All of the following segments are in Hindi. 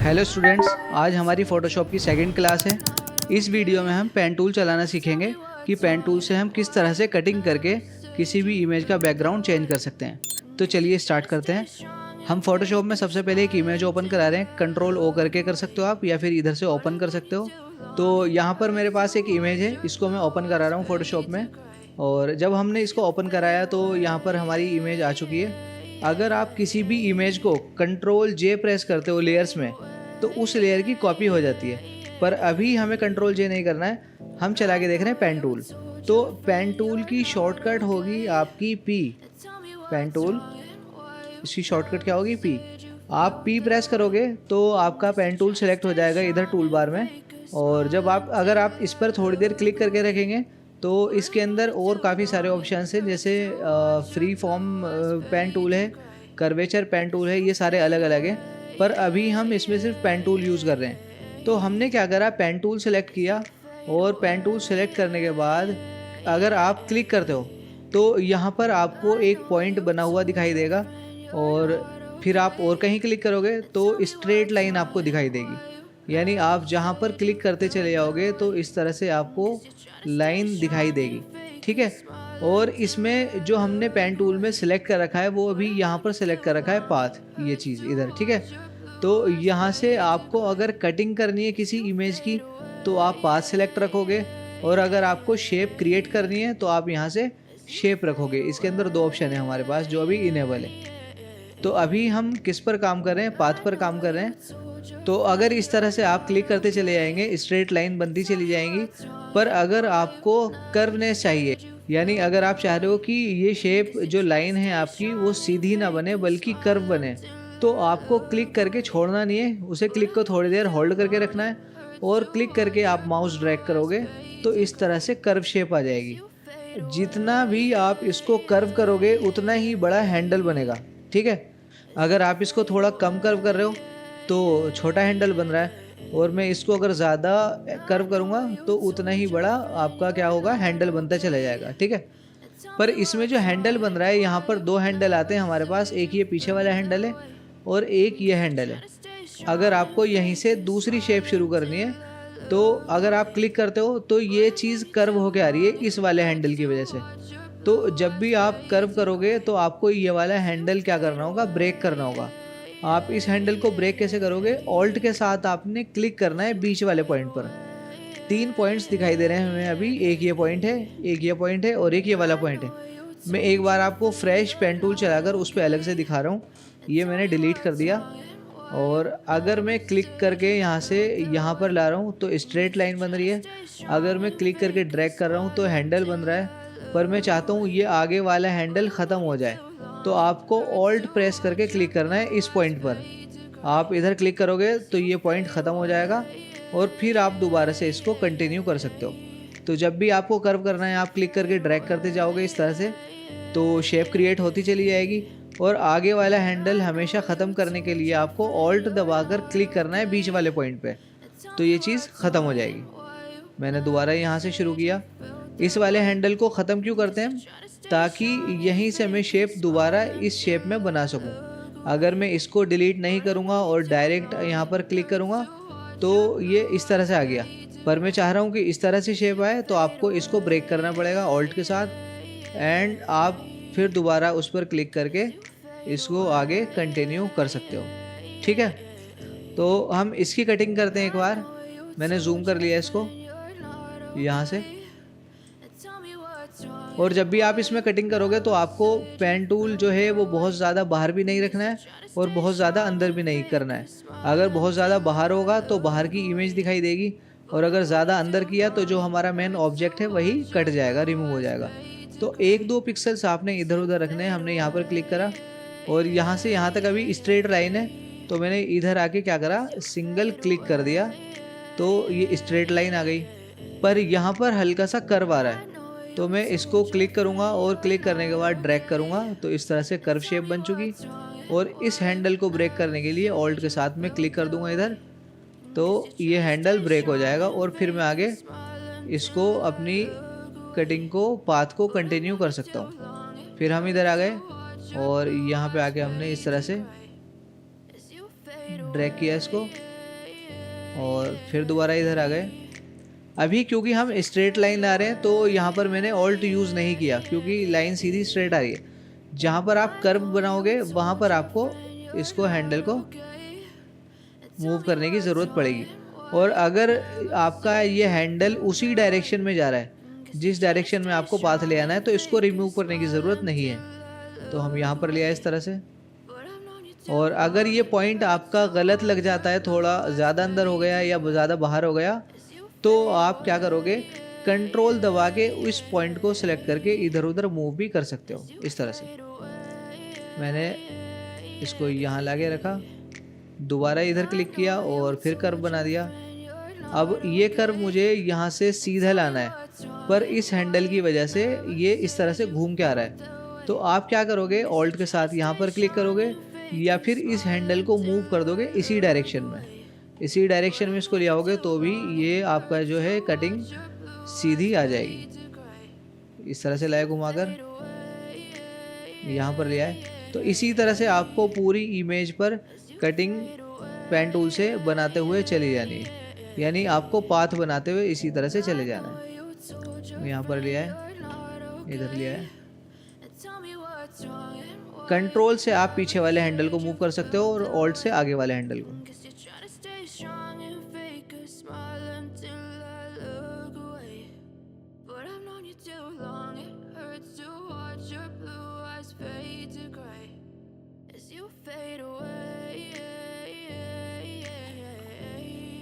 हेलो स्टूडेंट्स, आज हमारी फ़ोटोशॉप की सेकंड क्लास है। इस वीडियो में हम पेन टूल चलाना सीखेंगे कि पेन टूल से हम किस तरह से कटिंग करके किसी भी इमेज का बैकग्राउंड चेंज कर सकते हैं। तो चलिए स्टार्ट करते हैं। हम फोटोशॉप में सबसे पहले एक इमेज ओपन करा रहे हैं। कंट्रोल ओ करके कर सकते हो आप, या फिर इधर से ओपन कर सकते हो। तो यहाँ पर मेरे पास एक इमेज है, इसको मैं ओपन करा रहा हूँ फोटोशॉप में। और जब हमने इसको ओपन कराया तो यहाँ पर हमारी इमेज आ चुकी है। अगर आप किसी भी इमेज को कंट्रोल जे प्रेस करते हो लेयर्स में, तो उस लेयर की कॉपी हो जाती है। पर अभी हमें कंट्रोल जे नहीं करना है, हम चला के देख रहे हैं पेन टूल। तो पेन टूल की शॉर्टकट होगी आपकी पी। पेन टूल, इसकी शॉर्टकट क्या होगी? पी। आप पी प्रेस करोगे तो आपका पेन टूल सेलेक्ट हो जाएगा इधर टूल बार में। और जब अगर आप इस पर थोड़ी देर क्लिक करके रखेंगे तो इसके अंदर और काफ़ी सारे ऑप्शन हैं, जैसे फ्री फॉर्म पेन टूल है, कर्वेचर पेन टूल है, ये सारे अलग अलग हैं। पर अभी हम इसमें सिर्फ पेन टूल यूज़ कर रहे हैं। तो हमने क्या करा, पेन टूल सेलेक्ट किया। और पेन टूल सेलेक्ट करने के बाद अगर आप क्लिक करते हो तो यहाँ पर आपको एक पॉइंट बना हुआ दिखाई देगा। और फिर आप और कहीं क्लिक करोगे तो स्ट्रेट लाइन आपको दिखाई देगी। यानी आप जहाँ पर क्लिक करते चले जाओगे तो इस तरह से आपको लाइन दिखाई देगी। ठीक है। और इसमें जो हमने पेन टूल में सिलेक्ट कर रखा है वो अभी यहाँ पर सिलेक्ट कर रखा है पाथ, ये चीज़ इधर। ठीक है। तो यहाँ से आपको अगर कटिंग करनी है किसी इमेज की तो आप पाथ सिलेक्ट रखोगे, और अगर आपको शेप क्रिएट करनी है तो आप यहाँ से शेप रखोगे। इसके अंदर दो ऑप्शन है हमारे पास जो अभी इनेबल है। तो अभी हम किस पर काम कर रहे हैं? पाथ पर काम कर रहे हैं। तो अगर इस तरह से आप क्लिक करते चले जाएंगे, स्ट्रेट लाइन बनती चली जाएंगी। पर अगर आपको कर्वनेस चाहिए, यानी अगर आप चाह रहे हो कि ये शेप जो लाइन है आपकी वो सीधी ना बने बल्कि कर्व बने, तो आपको क्लिक करके छोड़ना नहीं है, उसे क्लिक को थोड़ी देर होल्ड करके रखना है। और क्लिक करके आप माउस ड्रैग करोगे तो इस तरह से कर्व शेप आ जाएगी। जितना भी आप इसको कर्व करोगे उतना ही बड़ा हैंडल बनेगा। ठीक है। अगर आप इसको थोड़ा कम कर्व कर रहे हो तो छोटा हैंडल बन रहा है, और मैं इसको अगर ज़्यादा कर्व करूँगा तो उतना ही बड़ा आपका क्या होगा, हैंडल बनता चला जाएगा। ठीक है। पर इसमें जो हैंडल बन रहा है, यहाँ पर दो हैंडल आते हैं हमारे पास। एक ये पीछे वाला हैंडल है और एक ये हैंडल है। अगर आपको यहीं से दूसरी शेप शुरू करनी है तो अगर आप क्लिक करते हो तो ये चीज़ कर्व होके आ रही है इस वाले हैंडल की वजह से। तो जब भी आप कर्व करोगे तो आपको ये वाला हैंडल क्या करना होगा, ब्रेक करना होगा। आप इस हैंडल को ब्रेक कैसे करोगे? ऑल्ट के साथ आपने क्लिक करना है बीच वाले पॉइंट पर। 3 पॉइंट्स दिखाई दे रहे हैं हमें अभी। एक ये पॉइंट है, एक ये पॉइंट है और एक ये वाला पॉइंट है। मैं एक बार आपको फ्रेश पेन टूल चलाकर उस पर अलग से दिखा रहा हूँ। ये मैंने डिलीट कर दिया। और अगर मैं क्लिक करके यहाँ से यहाँ पर ला रहा हूँ तो स्ट्रेट लाइन बन रही है। अगर मैं क्लिक करके ड्रैग कर रहा हूँ तो हैंडल बन रहा है। पर मैं चाहता हूँ ये आगे वाला हैंडल ख़त्म हो जाए, तो आपको ऑल्ट प्रेस करके क्लिक करना है इस पॉइंट पर। आप इधर क्लिक करोगे तो ये पॉइंट ख़त्म हो जाएगा, और फिर आप दोबारा से इसको कंटिन्यू कर सकते हो। तो जब भी आपको कर्व करना है आप क्लिक करके ड्रैग करते जाओगे इस तरह से, तो शेप क्रिएट होती चली जाएगी। और आगे वाला हैंडल हमेशा ख़त्म करने के लिए आपको ऑल्ट दबाकर क्लिक करना है बीच वाले पॉइंट पे, तो ये चीज़ ख़त्म हो जाएगी। मैंने दोबारा यहाँ से शुरू किया। इस वाले हैंडल को ख़त्म क्यों करते हैं? ताकि यहीं से मैं शेप दोबारा इस शेप में बना सकूं। अगर मैं इसको डिलीट नहीं करूंगा और डायरेक्ट यहाँ पर क्लिक करूंगा तो ये इस तरह से आ गया। पर मैं चाह रहा हूँ कि इस तरह से शेप आए, तो आपको इसको ब्रेक करना पड़ेगा ऑल्ट के साथ। एंड आप फिर दोबारा उस पर क्लिक करके इसको आगे कंटिन्यू कर सकते हो। ठीक है। तो हम इसकी कटिंग करते हैं एक बार। मैंने जूम कर लिया इसको यहाँ से। और जब भी आप इसमें कटिंग करोगे तो आपको पेन टूल जो है वो बहुत ज़्यादा बाहर भी नहीं रखना है और बहुत ज़्यादा अंदर भी नहीं करना है। अगर बहुत ज़्यादा बाहर होगा तो बाहर की इमेज दिखाई देगी, और अगर ज़्यादा अंदर किया तो जो हमारा मेन ऑब्जेक्ट है वही कट जाएगा, रिमूव हो जाएगा। तो 1-2 पिक्सल्स आपने इधर उधर रखने हैं। हमने यहाँ पर क्लिक करा और यहाँ से यहाँ तक अभी स्ट्रेट लाइन है, तो मैंने इधर आके क्या करा, सिंगल क्लिक कर दिया तो ये स्ट्रेट लाइन आ गई। पर यहाँ पर हल्का सा कर्व आ रहा है, तो मैं इसको क्लिक करूँगा और क्लिक करने के बाद ड्रैग करूँगा तो इस तरह से कर्व शेप बन चुकी। और इस हैंडल को ब्रेक करने के लिए ऑल्ट के साथ में क्लिक कर दूँगा इधर, तो ये हैंडल ब्रेक हो जाएगा। और फिर मैं आगे इसको अपनी कटिंग को, पाथ को कंटिन्यू कर सकता हूँ। फिर हम इधर आ गए और यहाँ पे आके हमने इस तरह से ड्रैग किया इसको, और फिर दोबारा इधर आ गए। अभी क्योंकि हम स्ट्रेट लाइन ला रहे हैं तो यहाँ पर मैंने ऑल्ट यूज़ नहीं किया क्योंकि लाइन सीधी स्ट्रेट आ रही है। जहाँ पर आप कर्व बनाओगे वहाँ पर आपको इसको हैंडल को मूव करने की ज़रूरत पड़ेगी। और अगर आपका ये हैंडल उसी डायरेक्शन में जा रहा है जिस डायरेक्शन में आपको पाथ ले आना है तो इसको रिमूव करने की ज़रूरत नहीं है। तो हम यहाँ पर लिया इस तरह से। और अगर ये पॉइंट आपका गलत लग जाता है, थोड़ा ज़्यादा अंदर हो गया या ज़्यादा बाहर हो गया, तो आप क्या करोगे, कंट्रोल दबा के इस पॉइंट को सिलेक्ट करके इधर उधर मूव भी कर सकते हो इस तरह से। मैंने इसको यहाँ लाके रखा, दोबारा इधर क्लिक किया और फिर कर्व बना दिया। अब ये कर्व मुझे यहाँ से सीधा लाना है, पर इस हैंडल की वजह से ये इस तरह से घूम के आ रहा है। तो आप क्या करोगे, ऑल्ट के साथ यहाँ पर क्लिक करोगे या फिर इस हैंडल को मूव कर दोगे इसी डायरेक्शन में, इसी डायरेक्शन में इसको ले आओगे तो भी ये आपका जो है कटिंग सीधी आ जाएगी। इस तरह से लाया घुमाकर, यहाँ पर लिया है। तो इसी तरह से आपको पूरी इमेज पर कटिंग पेन टूल से बनाते हुए चली जानी है, यानी आपको पाथ बनाते हुए इसी तरह से चले जाना है। यहाँ पर लिया है, इधर लिया है। कंट्रोल से आप पीछे वाले हैंडल को मूव कर सकते हो और ऑल्ट से आगे वाले हैंडल को।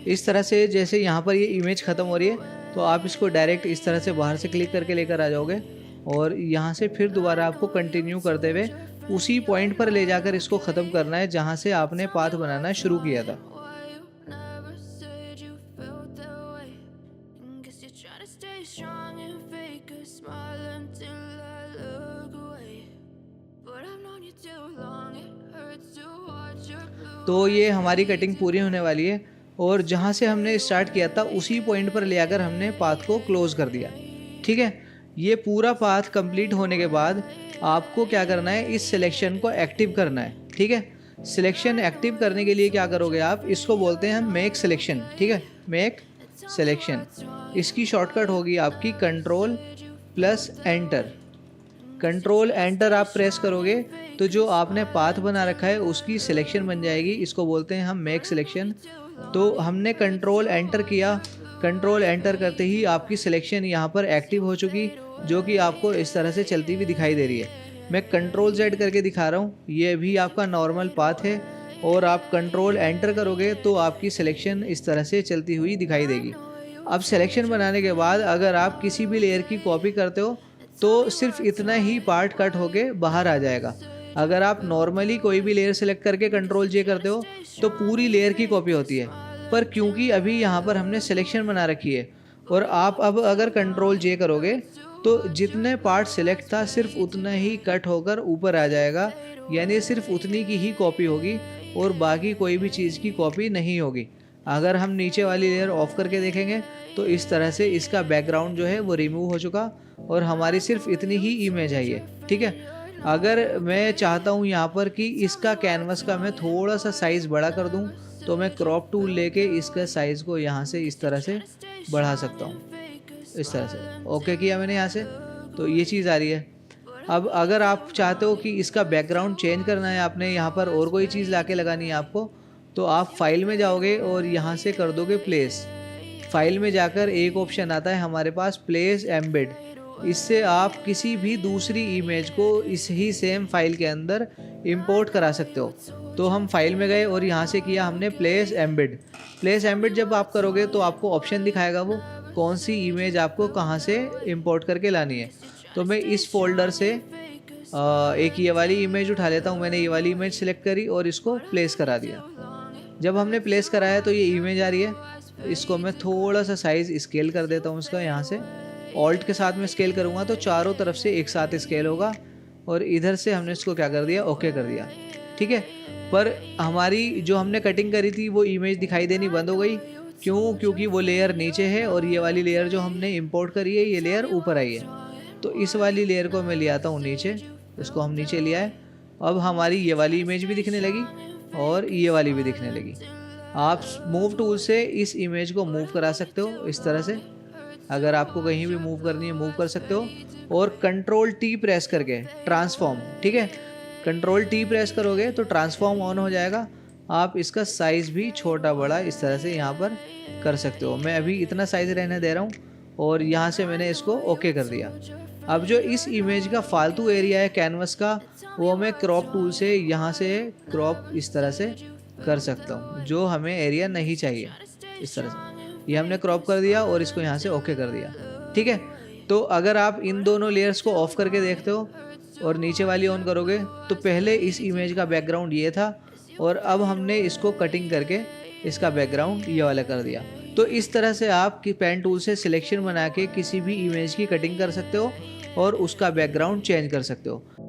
इस तरह से जैसे यहाँ पर ये इमेज ख़त्म हो रही है तो आप इसको डायरेक्ट इस तरह से बाहर से क्लिक करके लेकर आ जाओगे और यहाँ से फिर दोबारा आपको कंटिन्यू करते हुए उसी पॉइंट पर ले जाकर इसको ख़त्म करना है जहाँ से आपने पाथ बनाना शुरू किया था। तो ये हमारी कटिंग पूरी होने वाली है और जहाँ से हमने स्टार्ट किया था उसी पॉइंट पर ले आकर हमने पाथ को क्लोज़ कर दिया। ठीक है, ये पूरा पाथ कंप्लीट होने के बाद आपको क्या करना है, इस सिलेक्शन को एक्टिव करना है। ठीक है, सिलेक्शन एक्टिव करने के लिए क्या करोगे आप, इसको बोलते हैं हम मेक सिलेक्शन। ठीक है, मेक सिलेक्शन, इसकी शॉर्टकट होगी आपकी control plus enter. Control enter आप प्रेस करोगे तो जो आपने पाथ बना रखा है उसकी सिलेक्शन बन जाएगी, इसको बोलते हैं हम मेक सिलेक्शन। तो हमने कंट्रोल एंटर किया, कंट्रोल एंटर करते ही आपकी सिलेक्शन यहाँ पर एक्टिव हो चुकी, जो कि आपको इस तरह से चलती हुई दिखाई दे रही है। मैं कंट्रोल Z करके दिखा रहा हूँ, ये भी आपका नॉर्मल पाथ है और आप कंट्रोल एंटर करोगे तो आपकी सिलेक्शन इस तरह से चलती हुई दिखाई देगी। अब सिलेक्शन बनाने के बाद अगर आप किसी भी लेयर की कॉपी करते हो तो सिर्फ इतना ही पार्ट कट होके बाहर आ जाएगा। अगर आप नॉर्मली कोई भी लेयर सेलेक्ट करके कंट्रोल J करते हो तो पूरी लेयर की कॉपी होती है, पर क्योंकि अभी यहाँ पर हमने सिलेक्शन बना रखी है और आप अब अगर कंट्रोल J करोगे तो जितने पार्ट सिलेक्ट था सिर्फ उतना ही कट होकर ऊपर आ जाएगा, यानी सिर्फ उतनी की ही कॉपी होगी और बाकी कोई भी चीज़ की कॉपी नहीं होगी। अगर हम नीचे वाली लेयर ऑफ करके देखेंगे तो इस तरह से इसका बैकग्राउंड जो है वो रिमूव हो चुका और हमारी सिर्फ इतनी ही इमेज आई है। ठीक है, अगर मैं चाहता हूँ यहाँ पर कि इसका कैनवस का मैं थोड़ा सा साइज़ बड़ा कर दूँ तो मैं क्रॉप टूल लेके इसका साइज़ को यहाँ से इस तरह से बढ़ा सकता हूँ, इस तरह से। ओके किया मैंने यहाँ से, तो ये चीज़ आ रही है। अब अगर आप चाहते हो कि इसका बैकग्राउंड चेंज करना है, आपने यहाँ पर और कोई चीज़ लाके लगानी है आपको, तो आप फाइल में जाओगे और यहाँ से कर दोगे प्लेस। फाइल में जाकर एक ऑप्शन आता है हमारे पास प्लेस एम्बेड, इससे आप किसी भी दूसरी इमेज को इस ही सेम फाइल के अंदर इंपोर्ट करा सकते हो। तो हम फाइल में गए और यहाँ से किया हमने प्लेस एम्बेड। प्लेस एम्बेड जब आप करोगे तो आपको ऑप्शन दिखाएगा वो कौन सी इमेज आपको कहाँ से इंपोर्ट करके लानी है। तो मैं इस फोल्डर से एक ये वाली इमेज उठा लेता हूँ। मैंने ये वाली इमेज सेलेक्ट करी और इसको प्लेस करा दिया। जब हमने प्लेस कराया तो ये इमेज आ रही है, इसको मैं थोड़ा सा साइज़ स्केल कर देता हूँ इसका। यहाँ से ऑल्ट के साथ में स्केल करूँगा तो चारों तरफ से एक साथ स्केल होगा और इधर से हमने इसको क्या कर दिया, ओके कर दिया। ठीक है, पर हमारी जो हमने कटिंग करी थी वो इमेज दिखाई देनी बंद हो गई। क्यों? क्योंकि वो लेयर नीचे है और ये वाली लेयर जो हमने इंपोर्ट करी है ये लेयर ऊपर आई है। तो इस वाली लेयर को मैं ले आता हूँ नीचे, इसको हम नीचे ले आए। अब हमारी ये वाली इमेज भी दिखने लगी और ये वाली भी दिखने लगी। आप मूव टूल से इस इमेज को मूव करा सकते हो इस तरह से। अगर आपको कहीं भी मूव करनी है मूव कर सकते हो। और कंट्रोल टी प्रेस करके ट्रांसफॉर्म, ठीक है, कंट्रोल टी प्रेस करोगे तो ट्रांसफॉर्म ऑन हो जाएगा। आप इसका साइज़ भी छोटा बड़ा इस तरह से यहाँ पर कर सकते हो। मैं अभी इतना साइज़ रहने दे रहा हूँ और यहाँ से मैंने इसको ओके कर दिया। अब जो इस इमेज का फालतू एरिया है कैनवस का, वो मैं क्रॉप टूल से यहाँ से क्रॉप इस तरह से कर सकता हूँ, जो हमें एरिया नहीं चाहिए इस तरह से। ये हमने क्रॉप कर दिया और इसको यहाँ से ओके कर दिया, ठीक है। तो अगर आप इन दोनों लेयर्स को ऑफ करके देखते हो और नीचे वाली ऑन करोगे तो पहले इस इमेज का बैकग्राउंड ये था और अब हमने इसको कटिंग करके इसका बैकग्राउंड ये वाला कर दिया। तो इस तरह से आप पेन टूल से सिलेक्शन बना के किसी भी इमेज की कटिंग कर सकते हो और उसका बैकग्राउंड चेंज कर सकते हो।